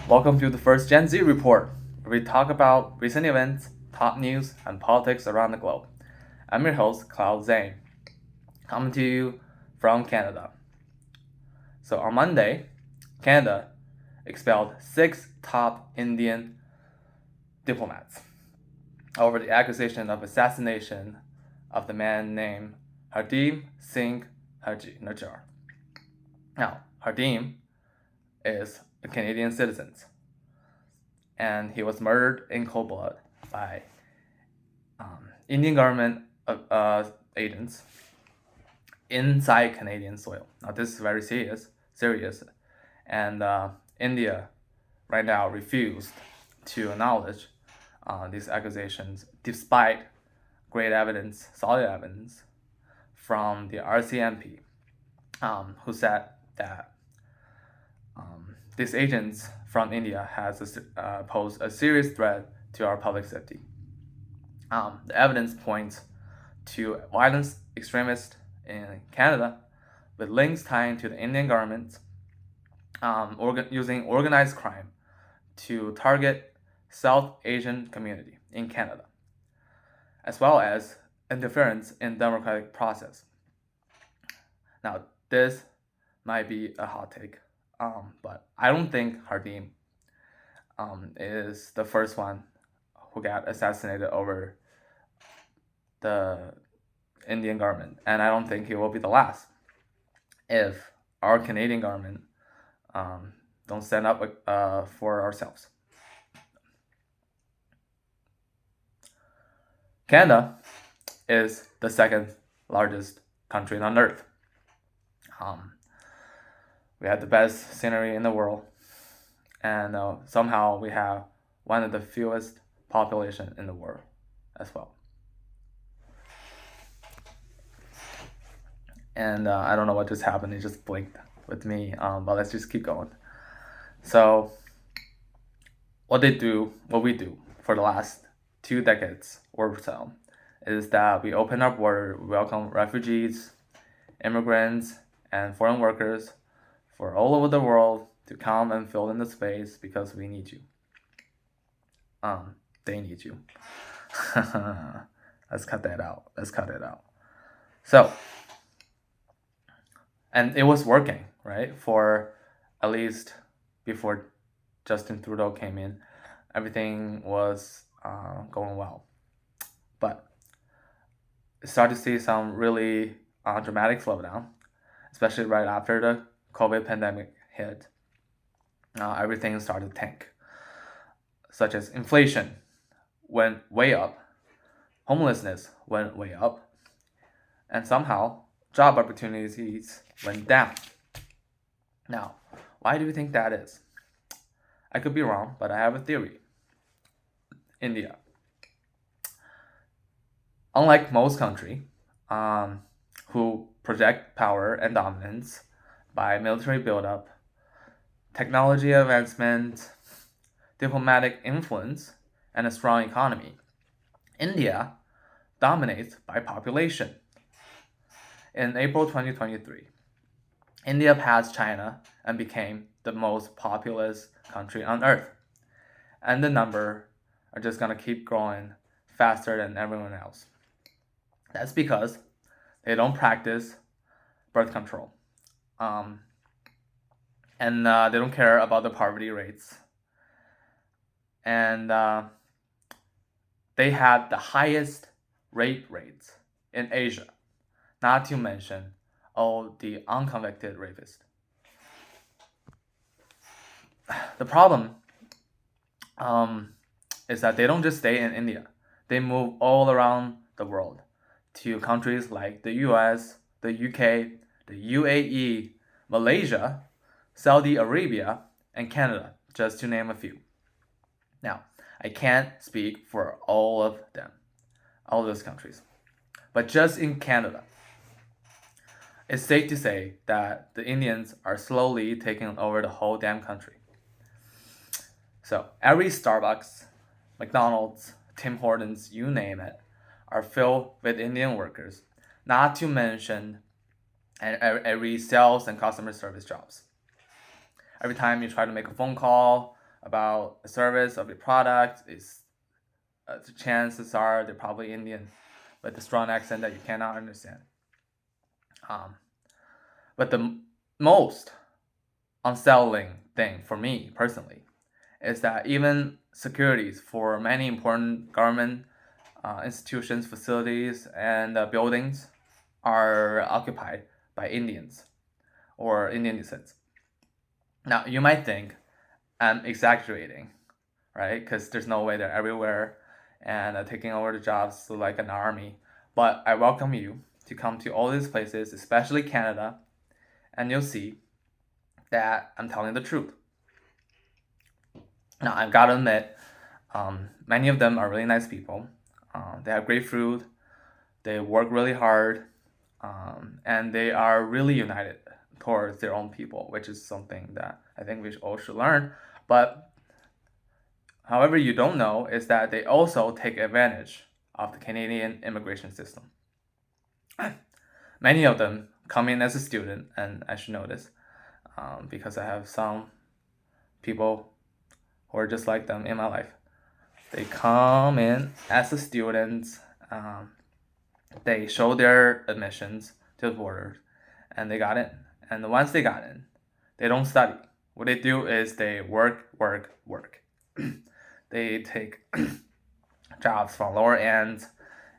Welcome to the first Gen Z report, where we talk about recent events, top news, and politics around the globe. I'm your host, Cloud Zane, coming to you from Canada. So on Monday, Canada expelled 6 top Indian diplomats over the accusation of assassination of the man named Hardeep Singh Najjar. Now, Hardeep is a Canadian citizen, and he was murdered in cold blood by Indian government agents inside Canadian soil. Now, this is very serious, and India right now refused to acknowledge these accusations, despite great evidence, solid evidence from the RCMP, who said that these agents from India has posed a serious threat to our public safety. The evidence points to violent extremists in Canada with links tying to the Indian government, using organized crime to target South Asian community in Canada, as well as interference in democratic process. Now, this might be a hot take, but I don't think Hardeep is the first one who got assassinated over the Indian government, and I don't think he will be the last if our Canadian government don't stand up for ourselves. Canada is the second largest country on earth. We have the best scenery in the world, and somehow we have one of the fewest population in the world as well. And I don't know what just happened. It just blinked with me, but let's just keep going. So, what we do for the last 2 decades or so, is that we open our border, welcome refugees, immigrants, and foreign workers for all over the world to come and fill in the space because we need you. They need you. Let's cut that out. So, and it was working, right? For at least before Justin Trudeau came in, everything was going well. But started to see some really dramatic slowdown, especially right after the COVID pandemic hit. Everything started to tank, such as inflation went way up, homelessness went way up, and somehow job opportunities went down. Now, why do you think that is? I could be wrong, but I have a theory. India, unlike most countries who project power and dominance by military buildup, technology advancement, diplomatic influence, and a strong economy, India dominates by population. In April 2023, India passed China and became the most populous country on earth. And the number are just going to keep growing faster than everyone else. That's because they don't practice birth control. And they don't care about the poverty rates. And they have the highest rape rates in Asia, not to mention all the unconvicted rapists. The problem is that they don't just stay in India. They move all around the world to countries like the US, the UK, the UAE, Malaysia, Saudi Arabia, and Canada, just to name a few. Now, I can't speak for all of them, all those countries. But just in Canada, it's safe to say that the Indians are slowly taking over the whole damn country. So every Starbucks, McDonald's, Tim Hortons, you name it, are filled with Indian workers, not to mention every sales and customer service jobs. Every time you try to make a phone call about a service of your product, the chances are they're probably Indian with a strong accent that you cannot understand. But the most unsettling thing for me personally is that even securities for many important government institutions, facilities, and buildings are occupied by Indians or Indian descent. Now, you might think I'm exaggerating, right? Because there's no way they're everywhere and taking over the jobs like an army. But I welcome you to come to all these places, especially Canada, and you'll see that I'm telling the truth. Now, I've got to admit, many of them are really nice people. They have great food, they work really hard, and they are really united towards their own people, which is something that I think we all should learn. But however, you don't know is that they also take advantage of the Canadian immigration system. Many of them come in as a student, and I should know this because I have some people who are just like them in my life. They come in as a student, they show their admissions to the border, and they got in. And once they got in, they don't study. What they do is they work. They take jobs from lower ends,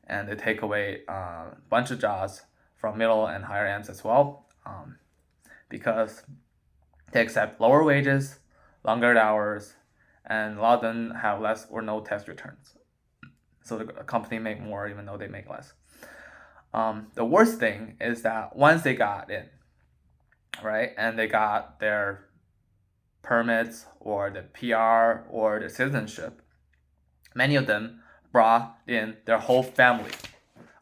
and they take away a bunch of jobs from middle and higher ends as well, because they accept lower wages, longer hours, and a lot of them have less or no tax returns. So the company make more even though they make less. The worst thing is that once they got in, right, and they got their permits or the PR or the citizenship, many of them brought in their whole family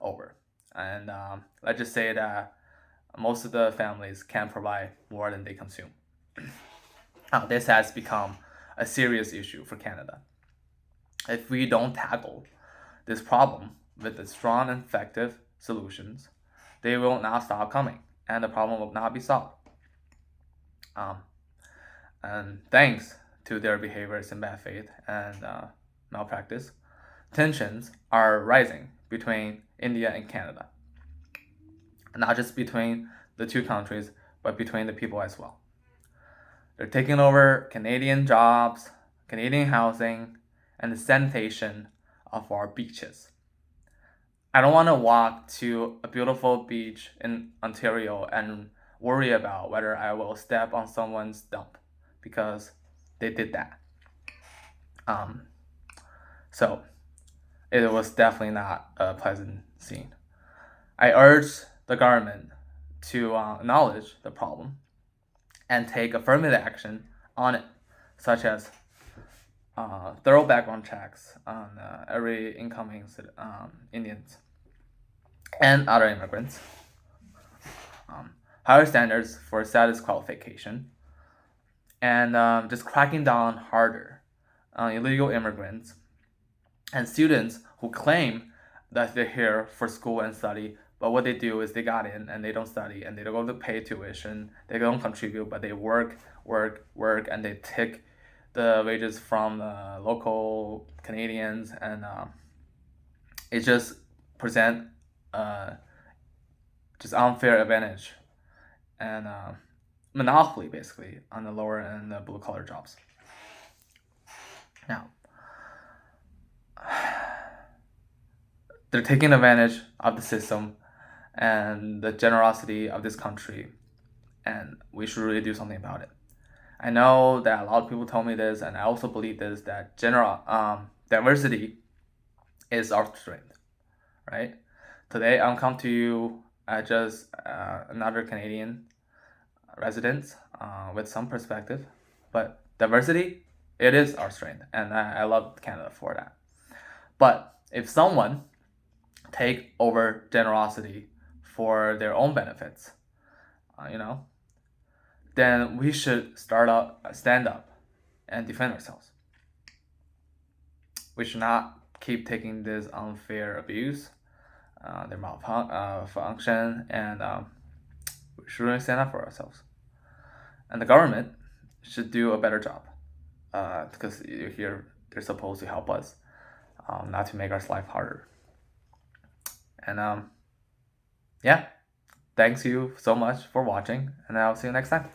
over. And let's just say that most of the families can provide more than they consume. This has become a serious issue for Canada. If we don't tackle this problem with the strong and effective solutions, they will not stop coming, and the problem will not be solved. And thanks to their behaviors in bad faith and malpractice, tensions are rising between India and Canada. Not just between the two countries, but between the people as well. They're taking over Canadian jobs, Canadian housing, and the sanitation of our beaches. I don't want to walk to a beautiful beach in Ontario and worry about whether I will step on someone's dump because they did that. So it was definitely not a pleasant scene. I urge the government to acknowledge the problem and take affirmative action on it, such as thorough background checks on every incoming Indians and other immigrants, higher standards for status qualification, and just cracking down harder on illegal immigrants and students who claim that they're here for school and study, but what they do is they got in and they don't study and they don't go to pay tuition, they don't contribute, but they work, and they take the wages from the local Canadians, and it just present just unfair advantage and monopoly basically on the lower and the blue collar jobs. Now, they're taking advantage of the system and the generosity of this country, and we should really do something about it. I know that a lot of people told me this, and I also believe this, that diversity is our strength, right? Today I'm come to you as just another Canadian resident with some perspective, but diversity, it is our strength, and I love Canada for that. But if someone take over generosity for their own benefits, then we should stand up and defend ourselves. We should not keep taking this unfair abuse, their malfunction, and we should really stand up for ourselves. And the government should do a better job. Because you're here, they're supposed to help us, not to make our life harder. And yeah, thanks you so much for watching, and I'll see you next time.